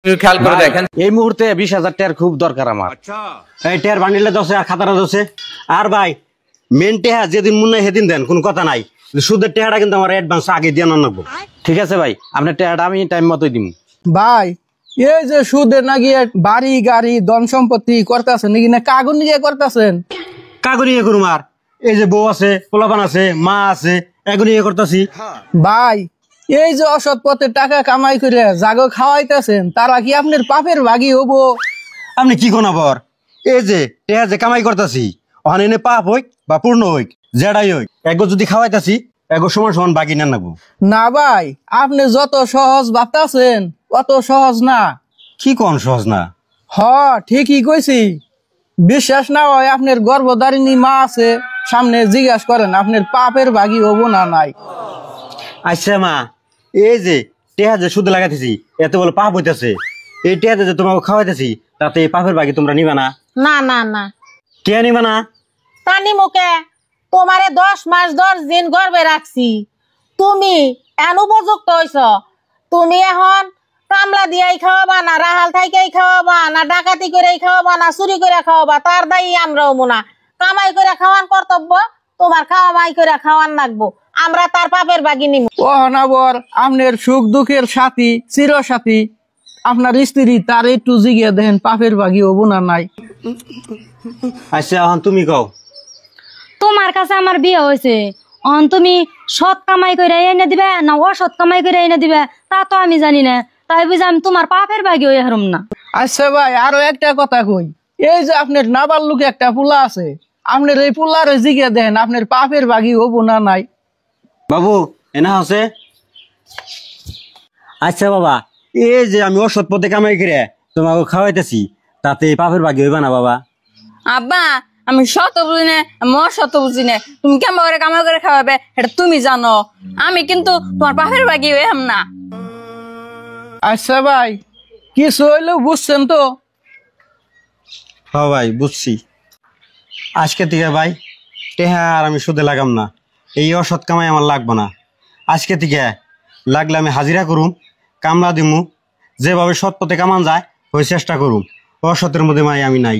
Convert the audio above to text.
খেয়াল করে দেখেন এই মুহূর্তে 20,000 টাকার খুব দরকার আমার। এই টেয়ার বান্ডিলে দোষে আর খাতাটা দোষে। আর ভাই মেন টেহা যেদিন মনে হয় সেদিন দেন, কোনো কথা নাই। সুদের টেহাটা কিন্তু আমার অ্যাডভান্স আগে দিয়ে নেবো। ঠিক আছে ভাই, আপনার টেহাটা আমি টাইম মতোই দিব। ভাই এই যে সুদের নাকি বাড়ি গাড়ি ধন সম্পত্তি করতেছেন নাকি, না কাগজ নিয়ে করতেছেন? কাগজ নিয়ে করুম। আর এই যে বউ আছে, পোলাপান আছে, মা আছে, এগুলো নিয়ে করতেছি। ভাই এই যে অসৎ পথে টাকা কামাই করে জাগো খাওয়াইতেছেন, তারা কি আপনার পাপের ভাগী হবো? আপনি কি কোন আবার? এই যে টেহা যে কামাই করতেছি, ওখানে এনে পাপ হইক বা পূর্ণ হইক, যেটাই হইক, এগো যদি খাওয়াইতেছি এগো সমান সমান বাকি নেন নাকবো। না ভাই, আপনি যত সহজ ভাবতেছেন অত সহজ না। কি কোন সহজ না? হ ঠিকই কইছি। বিশ্বাস না হয় আপনার গর্ভধারিণী মা আছে, সামনে জিজ্ঞাসা করেন আপনার পাপের ভাগী হবো না নাই। আচ্ছা মা, এই যে টেহা যে সুদে লাগাইতেছি এত বলে পাপ হইতেছে, এই টেহাতে যে তোমাকে খাওয়াইতেছি তাতে এই পাপের বাকি তোমরা নিবা না? না না না, কে নিবা না? তানি মুখে তোমারে 10 মাস 10 দিন গর্বে রাখছি, তুমি এন উপযুক্ত হইছ। তুমি এখন কামলা দিয়াই খাওয়াবা না, রাহাল থাইকেই খাওয়াবা না, ডাকাতি করেই খাওয়াবা না, চুরি করে খাওয়াবা, তার দায়ী আমরা হবো না। কামাই করে খাওয়ান কর্তব্য, তোমার কামাই করে খাওয়ান লাগবো, আমরা তার পাপের বাগি নিব। ও হনাবর আপনার সুখ দুঃখের সাথী, চির সাথী আপনার স্ত্রী, তার একটু জিগিয়ে দেখেন পাপের ভাগী হবো না নাই। আচ্ছা এখন তুমি কও। তোমার কাছে আমার বিয়ে হয়েছে, অন তুমি সৎ কামাই করে এনে দিবে না অসৎ কামাই করে এনে দিবে তা তো আমি জানি না, তাই বুঝি আমি তোমার পাপের ভাগি হয়ে হারুম না। আচ্ছা ভাই আরো একটা কথা কই, এই যে আপনার নাবার লোক একটা পুলা আছে, আপনার এই পুলার জিগিয়ে দেখেন আপনার পাপের ভাগী হবো না নাই। বাবু এনা আছে। আচ্ছা বাবা, এই যে আমি অসৎ পথে কামাই করে তোমাকে খাওয়াইতেছি তাতে পাপের বাকি হইবা না বাবা? আব্বা আমি শত বুঝি না, আমি অসত বুঝি না, তুমি কেমন করে কামাই করে খাওয়াবে এটা তুমি জানো, আমি কিন্তু তোমার পাপের বাগি হইলাম না। আচ্ছা ভাই কিছু হইলেও বুঝছেন তো? হ্যাঁ ভাই বুঝছি। আজকে থেকে ভাই টেহা আর আমি সুদে লাগাম না, এই অসৎ কামাই আমার লাগবো না। আজকে থেকে লাগলে আমি হাজিরা করুম, কামলা দিমু, যেভাবে সৎ পথে কামান যায় ওই চেষ্টা করুম, অসতের মধ্যে মাই আমি নাই।